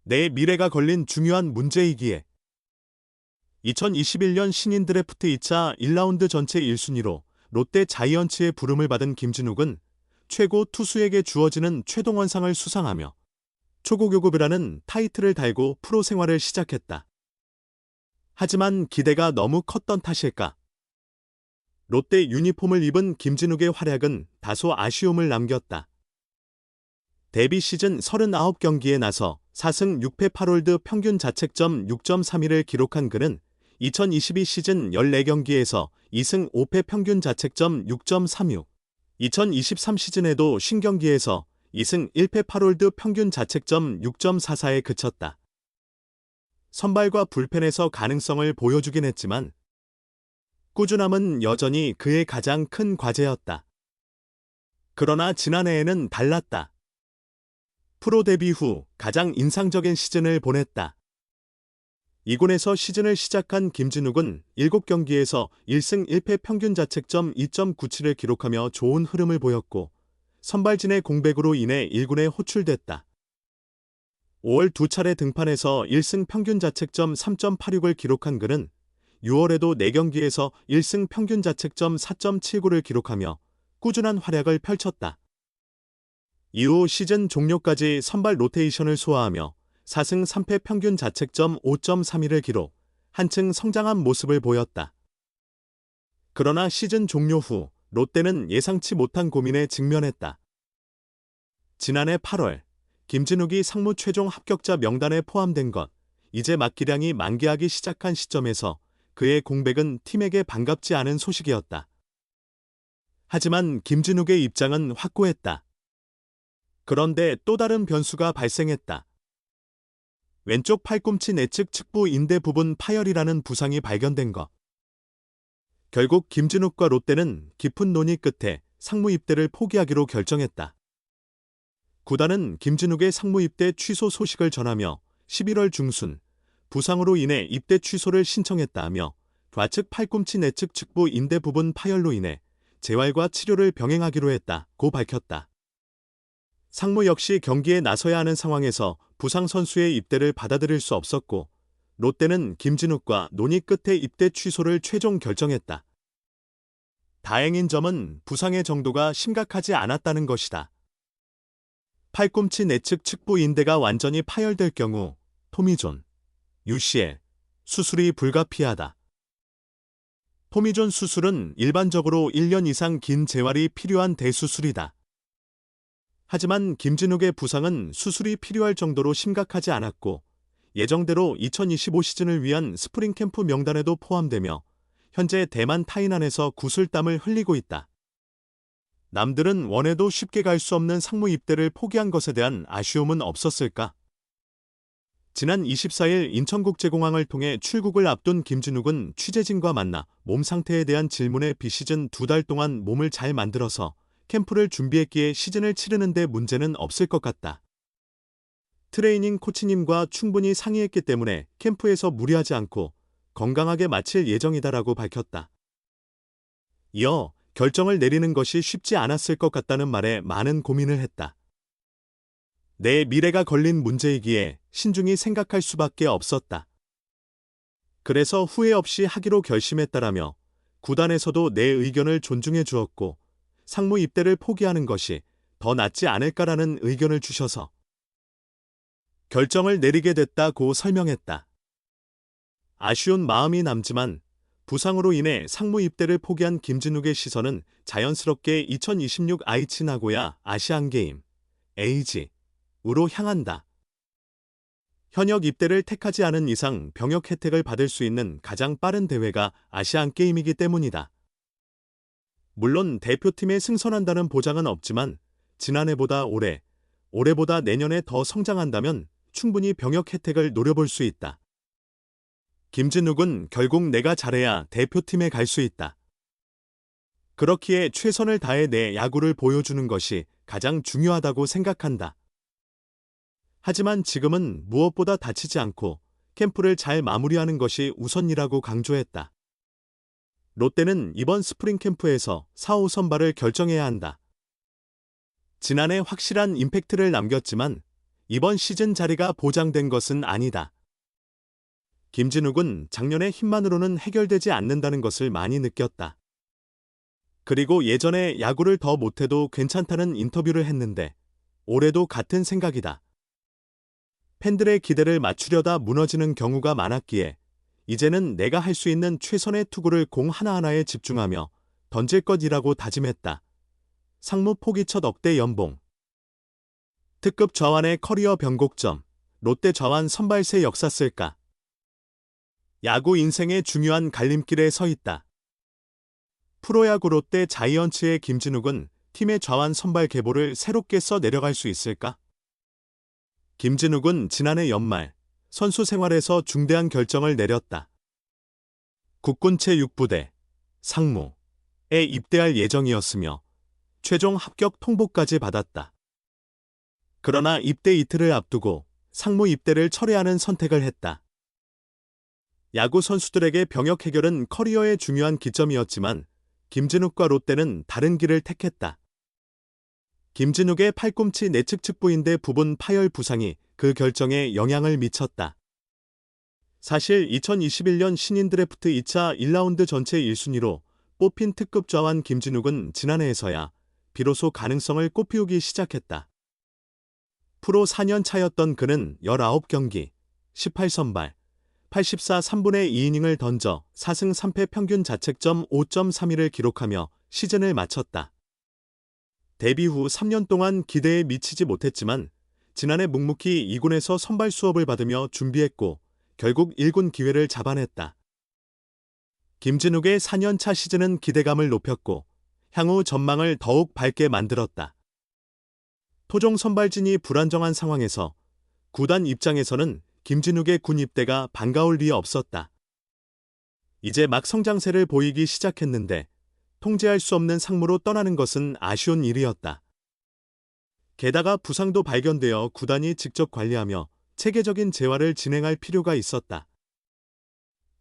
내 미래가 걸린 중요한 문제이기에 2021년 신인 드래프트 2차 1라운드 전체 1순위로 롯데 자이언츠의 부름을 받은 김진욱은 최고 투수에게 주어지는 최동원상을 수상하며 초고교급이라는 타이틀을 달고 프로 생활을 시작했다. 하지만 기대가 너무 컸던 탓일까? 롯데 유니폼을 입은 김진욱의 활약은 다소 아쉬움을 남겼다. 데뷔 시즌 39경기에 나서 4승 6패 8홀드 평균 자책점 6.31을 기록한 그는 2022 시즌 14경기에서 2승 5패 평균 자책점 6.36, 2023 시즌에도 신경기에서 2승 1패 8홀드 평균 자책점 6.44에 그쳤다. 선발과 불펜에서 가능성을 보여주긴 했지만 꾸준함은 여전히 그의 가장 큰 과제였다. 그러나 지난해에는 달랐다. 프로 데뷔 후 가장 인상적인 시즌을 보냈다. 이군에서 시즌을 시작한 김진욱은 7경기에서 1승 1패 평균 자책점 2.97을 기록하며 좋은 흐름을 보였고 선발진의 공백으로 인해 1군에 호출됐다. 5월 2차례 등판에서 1승 평균 자책점 3.86을 기록한 그는 6월에도 4경기에서 1승 평균 자책점 4.79를 기록하며 꾸준한 활약을 펼쳤다. 이후 시즌 종료까지 선발 로테이션을 소화하며 4승 3패 평균 자책점 5.31을 기록, 한층 성장한 모습을 보였다. 그러나 시즌 종료 후 롯데는 예상치 못한 고민에 직면했다. 지난해 8월 김진욱이 상무 최종 합격자 명단에 포함된 것, 이제 막기량이 만개하기 시작한 시점에서 그의 공백은 팀에게 반갑지 않은 소식이었다. 하지만 김진욱의 입장은 확고했다. 그런데 또 다른 변수가 발생했다. 왼쪽 팔꿈치 내측 측부 인대 부분 파열이라는 부상이 발견된 것. 결국 김진욱과 롯데는 깊은 논의 끝에 상무 입대를 포기하기로 결정했다. 구단은 김진욱의 상무 입대 취소 소식을 전하며 11월 중순 부상으로 인해 입대 취소를 신청했다며 좌측 팔꿈치 내측 측부 인대 부분 파열로 인해 재활과 치료를 병행하기로 했다고 밝혔다. 상무 역시 경기에 나서야 하는 상황에서 부상 선수의 입대를 받아들일 수 없었고 롯데는 김진욱과 논의 끝에 입대 취소를 최종 결정했다. 다행인 점은 부상의 정도가 심각하지 않았다는 것이다. 팔꿈치 내측 측부 인대가 완전히 파열될 경우 토미존, UCL, 수술이 불가피하다. 토미존 수술은 일반적으로 1년 이상 긴 재활이 필요한 대수술이다. 하지만 김진욱의 부상은 수술이 필요할 정도로 심각하지 않았고 예정대로 2025 시즌을 위한 스프링 캠프 명단에도 포함되며 현재 대만 타이난에서 구슬땀을 흘리고 있다. 남들은 원해도 쉽게 갈 수 없는 상무 입대를 포기한 것에 대한 아쉬움은 없었을까? 지난 24일 인천국제공항을 통해 출국을 앞둔 김진욱은 취재진과 만나 몸 상태에 대한 질문에 비시즌 2달 동안 몸을 잘 만들어서 캠프를 준비했기에 시즌을 치르는 데 문제는 없을 것 같다. 트레이닝 코치님과 충분히 상의했기 때문에 캠프에서 무리하지 않고 건강하게 마칠 예정이다라고 밝혔다. 이어 결정을 내리는 것이 쉽지 않았을 것 같다는 말에 많은 고민을 했다. 내 미래가 걸린 문제이기에 신중히 생각할 수밖에 없었다. 그래서 후회 없이 하기로 결심했다라며 구단에서도 내 의견을 존중해 주었고 상무 입대를 포기하는 것이 더 낫지 않을까라는 의견을 주셔서 결정을 내리게 됐다고 설명했다. 아쉬운 마음이 남지만 부상으로 인해 상무 입대를 포기한 김진욱의 시선은 자연스럽게 2026 아이치 나고야 아시안게임, AG으로 향한다. 현역 입대를 택하지 않은 이상 병역 혜택을 받을 수 있는 가장 빠른 대회가 아시안게임이기 때문이다. 물론 대표팀에 승선한다는 보장은 없지만 지난해보다 올해보다 내년에 더 성장한다면 충분히 병역 혜택을 노려볼 수 있다. 김진욱은 결국 내가 잘해야 대표팀에 갈 수 있다. 그렇기에 최선을 다해 내 야구를 보여주는 것이 가장 중요하다고 생각한다. 하지만 지금은 무엇보다 다치지 않고 캠프를 잘 마무리하는 것이 우선이라고 강조했다. 롯데는 이번 스프링 캠프에서 4호 선발을 결정해야 한다. 지난해 확실한 임팩트를 남겼지만 이번 시즌 자리가 보장된 것은 아니다. 김진욱은 작년의 힘만으로는 해결되지 않는다는 것을 많이 느꼈다. 그리고 예전에 야구를 더 못해도 괜찮다는 인터뷰를 했는데 올해도 같은 생각이다. 팬들의 기대를 맞추려다 무너지는 경우가 많았기에 이제는 내가 할 수 있는 최선의 투구를 공 하나하나에 집중하며 던질 것이라고 다짐했다. 상무 포기 첫 억대 연봉. 특급 좌완의 커리어 변곡점. 롯데 좌완 선발 새 역사 쓸까? 야구 인생의 중요한 갈림길에 서 있다. 프로야구 롯데 자이언츠의 김진욱은 팀의 좌완 선발 계보를 새롭게 써 내려갈 수 있을까? 김진욱은 지난해 연말 선수 생활에서 중대한 결정을 내렸다. 국군 제6부대 상무에 입대할 예정이었으며 최종 합격 통보까지 받았다. 그러나 입대 이틀을 앞두고 상무 입대를 철회하는 선택을 했다. 야구 선수들에게 병역 해결은 커리어의 중요한 기점이었지만 김진욱과 롯데는 다른 길을 택했다. 김진욱의 팔꿈치 내측 측부인대 부분 파열 부상이 그 결정에 영향을 미쳤다. 사실 2021년 신인 드래프트 2차 1라운드 전체 1순위로 뽑힌 특급 좌완 김진욱은 지난해에서야 비로소 가능성을 꽃피우기 시작했다. 프로 4년 차였던 그는 19경기, 18선발, 84 3분의 2이닝을 던져 4승 3패 평균 자책점 5.32를 기록하며 시즌을 마쳤다. 데뷔 후 3년 동안 기대에 미치지 못했지만 지난해 묵묵히 2군에서 선발 수업을 받으며 준비했고 결국 1군 기회를 잡아냈다. 김진욱의 4년차 시즌은 기대감을 높였고 향후 전망을 더욱 밝게 만들었다. 토종 선발진이 불안정한 상황에서 구단 입장에서는 김진욱의 군 입대가 반가울 리 없었다. 이제 막 성장세를 보이기 시작했는데 통제할 수 없는 상무로 떠나는 것은 아쉬운 일이었다. 게다가 부상도 발견되어 구단이 직접 관리하며 체계적인 재활을 진행할 필요가 있었다.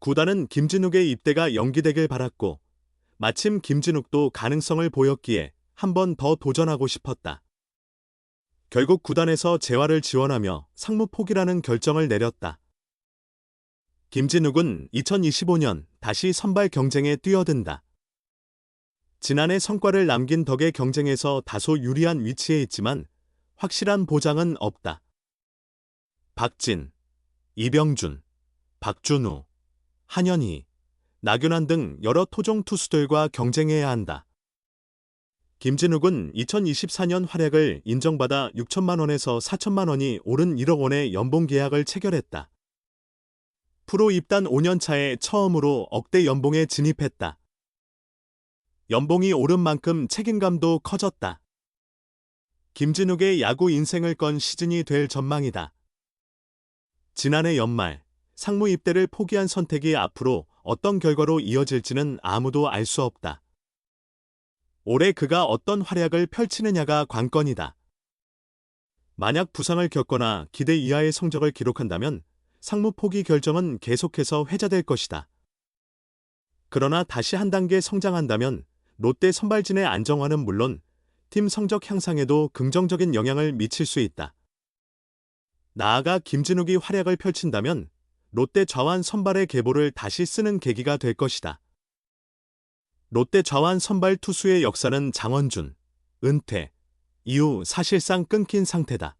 구단은 김진욱의 입대가 연기되길 바랐고 마침 김진욱도 가능성을 보였기에 한 번 더 도전하고 싶었다. 결국 구단에서 재활을 지원하며 상무 포기라는 결정을 내렸다. 김진욱은 2025년 다시 선발 경쟁에 뛰어든다. 지난해 성과를 남긴 덕에 경쟁에서 다소 유리한 위치에 있지만 확실한 보장은 없다. 박진, 이병준, 박준우, 한현희, 나균환 등 여러 토종 투수들과 경쟁해야 한다. 김진욱은 2024년 활약을 인정받아 6천만 원에서 4천만 원이 오른 1억 원의 연봉 계약을 체결했다. 프로 입단 5년 차에 처음으로 억대 연봉에 진입했다. 연봉이 오른 만큼 책임감도 커졌다. 김진욱의 야구 인생을 건 시즌이 될 전망이다. 지난해 연말 상무 입대를 포기한 선택이 앞으로 어떤 결과로 이어질지는 아무도 알 수 없다. 올해 그가 어떤 활약을 펼치느냐가 관건이다. 만약 부상을 겪거나 기대 이하의 성적을 기록한다면 상무 포기 결정은 계속해서 회자될 것이다. 그러나 다시 한 단계 성장한다면 롯데 선발진의 안정화는 물론 팀 성적 향상에도 긍정적인 영향을 미칠 수 있다. 나아가 김진욱이 활약을 펼친다면 롯데 좌완 선발의 계보를 다시 쓰는 계기가 될 것이다. 롯데 좌완 선발 투수의 역사는 장원준, 은퇴 이후 사실상 끊긴 상태다.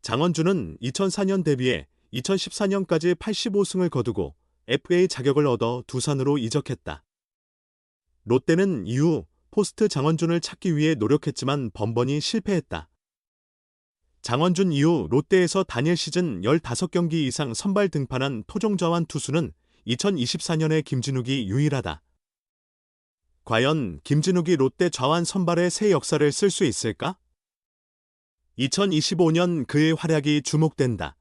장원준은 2004년 데뷔해 2014년까지 85승을 거두고 FA 자격을 얻어 두산으로 이적했다. 롯데는 이후 포스트 장원준을 찾기 위해 노력했지만 번번이 실패했다. 장원준 이후 롯데에서 단일 시즌 15경기 이상 선발 등판한 토종 좌완 투수는 2024년의 김진욱이 유일하다. 과연 김진욱이 롯데 좌완 선발의 새 역사를 쓸 수 있을까? 2025년 그의 활약이 주목된다.